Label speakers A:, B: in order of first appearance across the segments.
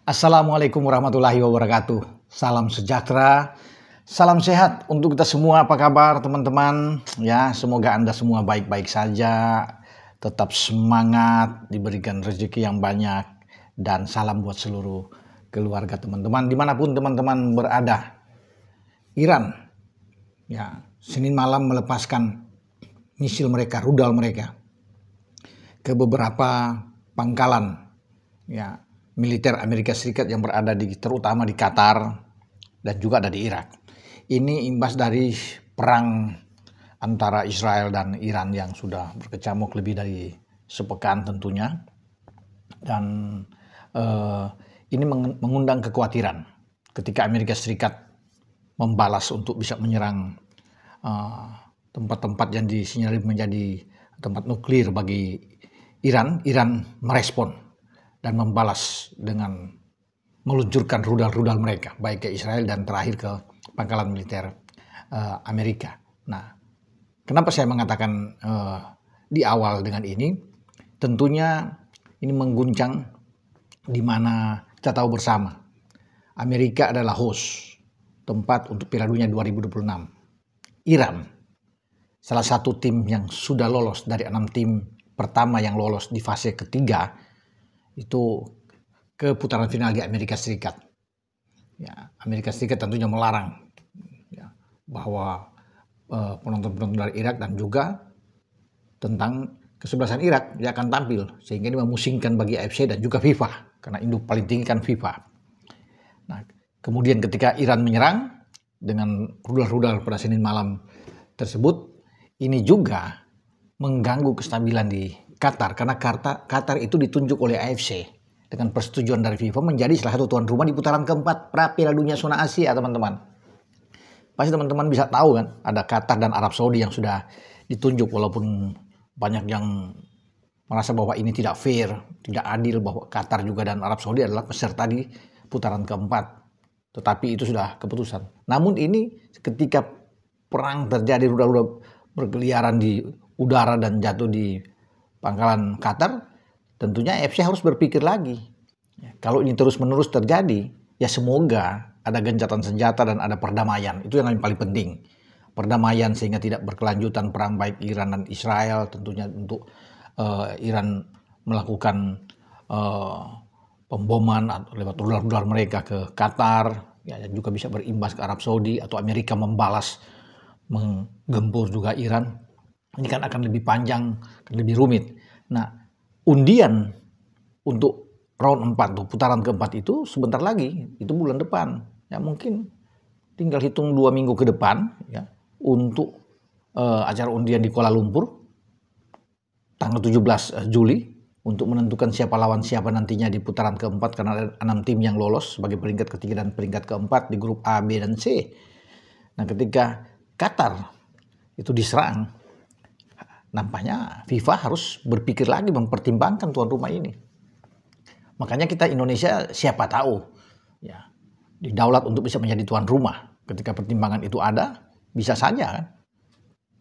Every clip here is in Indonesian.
A: Assalamualaikum warahmatullahi wabarakatuh. Salam sejahtera, salam sehat untuk kita semua. Apa kabar teman-teman? Ya, semoga Anda semua baik-baik saja, tetap semangat, diberikan rezeki yang banyak, dan salam buat seluruh keluarga teman-teman dimanapun teman-teman berada. Iran, ya, Senin malam melepaskan misil mereka, rudal mereka ke beberapa pangkalan, ya, militer Amerika Serikat yang berada terutama di Qatar dan juga ada di Irak. Ini imbas dari perang antara Israel dan Iran yang sudah berkecamuk lebih dari sepekan tentunya. Dan ini mengundang kekhawatiran ketika Amerika Serikat membalas untuk bisa menyerang tempat-tempat yang disinyalir menjadi tempat nuklir bagi Iran. Iran merespon dan membalas dengan meluncurkan rudal-rudal mereka, baik ke Israel dan terakhir ke pangkalan militer Amerika. Nah, kenapa saya mengatakan di awal dengan ini? Tentunya ini mengguncang di mana kita tahu bersama Amerika adalah host tempat untuk Piala Dunia 2026. Iran, salah satu tim yang sudah lolos dari 6 tim pertama yang lolos di fase ketiga, itu ke putaran final di Amerika Serikat. Ya, Amerika Serikat tentunya melarang, ya, bahwa penonton-penonton dari Irak dan juga tentang kesebelasan Irak dia akan tampil, sehingga ini memusingkan bagi AFC dan juga FIFA karena induk paling tinggi kan FIFA. Nah, kemudian ketika Iran menyerang dengan rudal-rudal pada Senin malam tersebut, ini juga mengganggu kestabilan di Qatar, karena Qatar itu ditunjuk oleh AFC dengan persetujuan dari FIFA menjadi salah satu tuan rumah di putaran keempat Piala Dunia Zona Asia, teman-teman. Pasti teman-teman bisa tahu kan, ada Qatar dan Arab Saudi yang sudah ditunjuk, walaupun banyak yang merasa bahwa ini tidak fair, tidak adil, bahwa Qatar juga dan Arab Saudi adalah peserta di putaran keempat. Tetapi itu sudah keputusan. Namun ini ketika perang terjadi, rudal-rudal berkeliaran di udara dan jatuh di pangkalan Qatar, tentunya AFC harus berpikir lagi. Ya, kalau ini terus-menerus terjadi, ya semoga ada gencatan senjata dan ada perdamaian. Itu yang paling penting. Perdamaian sehingga tidak berkelanjutan perang baik Iran dan Israel. Tentunya untuk Iran melakukan pemboman lewat rudal-rudal mereka ke Qatar, ya, dan juga bisa berimbas ke Arab Saudi, atau Amerika membalas menggempur juga Iran. Ini kan akan lebih panjang, lebih rumit. Nah, undian untuk round 4 tuh, putaran keempat itu sebentar lagi, itu bulan depan. Ya mungkin tinggal hitung 2 minggu ke depan, ya, untuk acara undian di Kuala Lumpur tanggal 17 Juli untuk menentukan siapa lawan siapa nantinya di putaran keempat, karena ada 6 tim yang lolos sebagai peringkat ketiga dan peringkat keempat di grup A, B, dan C. Nah, ketika Qatar itu diserang, nampaknya FIFA harus berpikir lagi, mempertimbangkan tuan rumah ini. Makanya kita Indonesia siapa tahu, ya, didaulat untuk bisa menjadi tuan rumah. Ketika pertimbangan itu ada, bisa saja kan,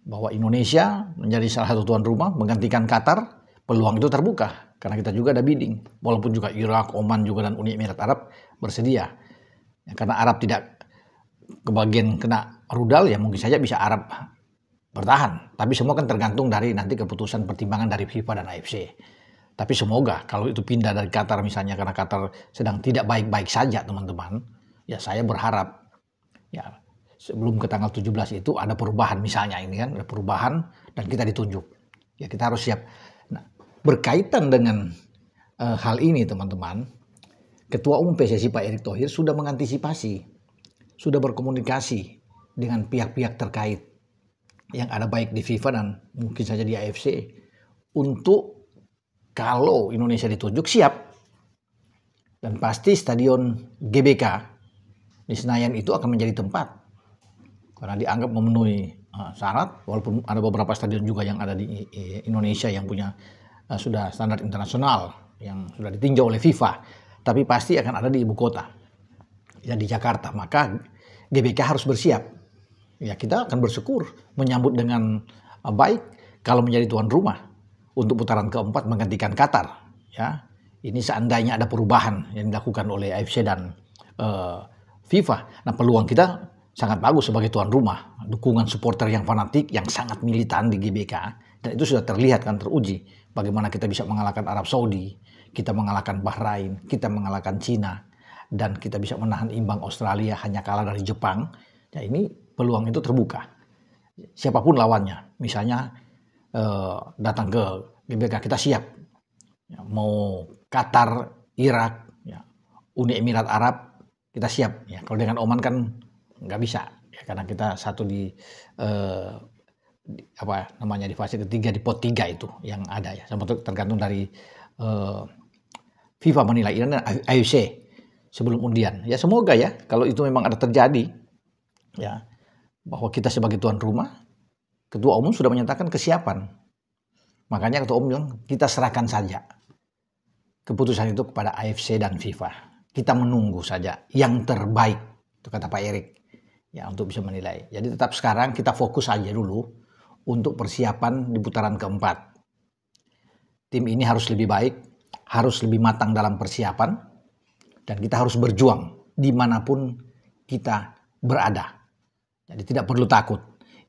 A: bahwa Indonesia menjadi salah satu tuan rumah menggantikan Qatar. Peluang itu terbuka karena kita juga ada bidding. Walaupun juga Irak, Oman juga dan Uni Emirat Arab bersedia. Ya, karena Arab tidak kebagian kena rudal, ya mungkin saja bisa Arab bertahan. Tapi semua kan tergantung dari nanti keputusan pertimbangan dari FIFA dan AFC. Tapi semoga kalau itu pindah dari Qatar misalnya, karena Qatar sedang tidak baik-baik saja, teman-teman. Ya saya berharap, ya, sebelum ke tanggal 17 itu ada perubahan, misalnya ini kan, ada perubahan dan kita ditunjuk. Ya kita harus siap. Nah, berkaitan dengan hal ini, teman-teman, Ketua Umum PSSI Pak Erick Thohir sudah mengantisipasi, sudah berkomunikasi dengan pihak-pihak terkait yang ada baik di FIFA dan mungkin saja di AFC, untuk kalau Indonesia ditunjuk siap. Dan pasti stadion GBK di Senayan itu akan menjadi tempat, karena dianggap memenuhi syarat, walaupun ada beberapa stadion juga yang ada di Indonesia yang punya sudah standar internasional yang sudah ditinjau oleh FIFA, tapi pasti akan ada di ibu kota, ya, di Jakarta. Maka GBK harus bersiap. Ya kita akan bersyukur menyambut dengan baik kalau menjadi tuan rumah untuk putaran keempat menggantikan Qatar. Ya, Ini seandainya ada perubahan yang dilakukan oleh AFC dan FIFA. Nah, peluang kita sangat bagus sebagai tuan rumah. Dukungan supporter yang fanatik, yang sangat militan di GBK. Dan itu sudah terlihat kan, teruji. Bagaimana kita bisa mengalahkan Arab Saudi, kita mengalahkan Bahrain, kita mengalahkan Cina, dan kita bisa menahan imbang Australia hanya kalah dari Jepang. Ya, ini peluang itu terbuka. Siapapun lawannya, misalnya datang ke GBK, kita siap. Ya, mau Qatar, Irak, ya, Uni Emirat Arab, kita siap. Ya, kalau dengan Oman kan nggak bisa, ya, karena kita satu di di fase ketiga di pot 3 itu yang ada ya. Tergantung dari FIFA menilai Iran dan AFC sebelum undian. Ya semoga ya kalau itu memang ada terjadi ya, bahwa kita sebagai tuan rumah, Ketua Umum sudah menyatakan kesiapan. Makanya Ketua Umum bilang kita serahkan saja keputusan itu kepada AFC dan FIFA. Kita menunggu saja yang terbaik, itu kata Pak Erik, ya, untuk bisa menilai. Jadi tetap sekarang kita fokus aja dulu untuk persiapan di putaran keempat. Tim ini harus lebih baik, harus lebih matang dalam persiapan, dan kita harus berjuang dimanapun kita berada. Jadi tidak perlu takut.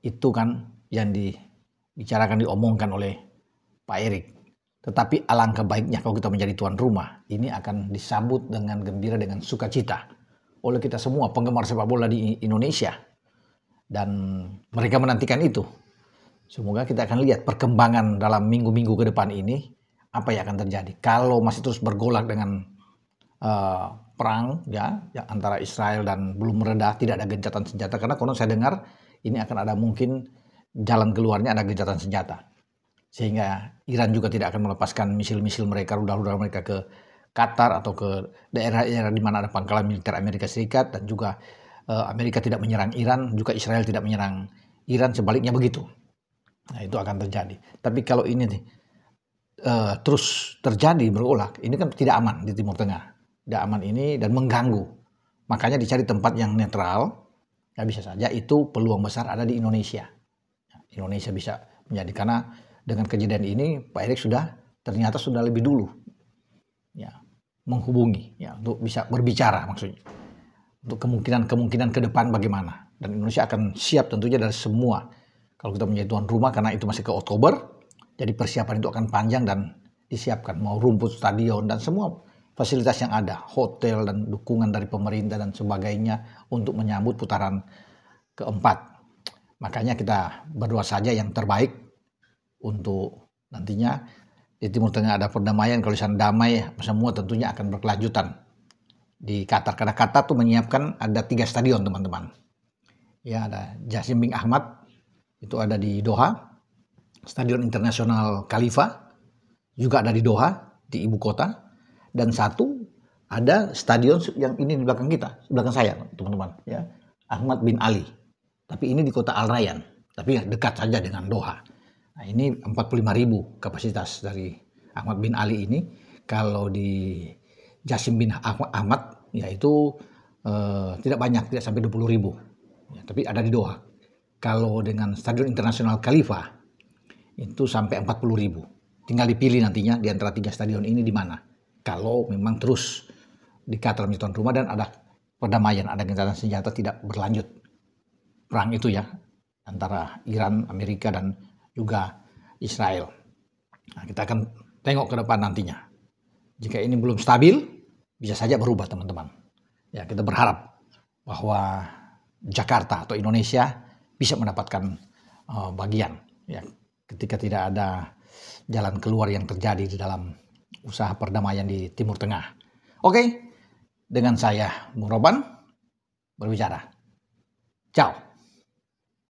A: Itu kan yang dibicarakan, diomongkan oleh Pak Erik. Tetapi alangkah baiknya kalau kita menjadi tuan rumah, ini akan disambut dengan gembira, dengan sukacita oleh kita semua penggemar sepak bola di Indonesia. Dan mereka menantikan itu. Semoga kita akan lihat perkembangan dalam minggu-minggu ke depan ini, apa yang akan terjadi. Kalau masih terus bergolak dengan perang ya antara Israel dan belum mereda, tidak ada gencatan senjata, karena konon saya dengar ini akan ada mungkin jalan keluarnya ada gencatan senjata. Sehingga Iran juga tidak akan melepaskan misil-misil mereka, rudal-rudal mereka ke Qatar atau ke daerah-daerah di mana ada pangkalan militer Amerika Serikat, dan juga Amerika tidak menyerang Iran, juga Israel tidak menyerang Iran, sebaliknya begitu. Nah, itu akan terjadi. Tapi kalau ini terus terjadi berulang, ini kan tidak aman di Timur Tengah. Tidak aman ini dan mengganggu. Makanya dicari tempat yang netral. Ya bisa saja itu peluang besar ada di Indonesia. Indonesia bisa menjadi, karena dengan kejadian ini Pak Erik ternyata sudah lebih dulu ya menghubungi ya untuk bisa berbicara, maksudnya untuk kemungkinan ke depan bagaimana, dan Indonesia akan siap tentunya dari semua kalau kita menjadi tuan rumah, karena itu masih ke Oktober. Jadi persiapan itu akan panjang dan disiapkan, mau rumput, stadion, dan semua fasilitas yang ada, hotel dan dukungan dari pemerintah dan sebagainya untuk menyambut putaran keempat. Makanya kita berdoa saja yang terbaik untuk nantinya di Timur Tengah ada perdamaian. Kalau sana damai, semua tentunya akan berkelanjutan di Qatar. Karena Qatar tuh menyiapkan ada 3 stadion teman-teman. Ya, ada Jassim bin Ahmad, itu ada di Doha. Stadion Internasional Khalifa juga ada di Doha, di ibu kota. Dan satu ada stadion yang ini di belakang kita, di belakang saya teman-teman, ya, Ahmad bin Ali. Tapi ini di kota Al Rayyan, tapi dekat saja dengan Doha. Nah, ini 45.000 kapasitas dari Ahmad bin Ali ini. Kalau di Jassim bin Ahmad yaitu tidak banyak, tidak sampai 20.000. Ya, tapi ada di Doha. Kalau dengan Stadion Internasional Khalifa itu sampai 40.000. Tinggal dipilih nantinya di antara 3 stadion ini di mana. Kalau memang terus di Qatar menjadi tuan rumah dan ada perdamaian, ada gencatan senjata, tidak berlanjut perang itu ya antara Iran, Amerika, dan juga Israel. Nah, kita akan tengok ke depan nantinya. Jika ini belum stabil, bisa saja berubah teman-teman. Ya, kita berharap bahwa Jakarta atau Indonesia bisa mendapatkan bagian. Ya, ketika tidak ada jalan keluar yang terjadi di dalam usaha perdamaian di Timur Tengah. Oke, dengan saya Bung Roban berbicara. Ciao.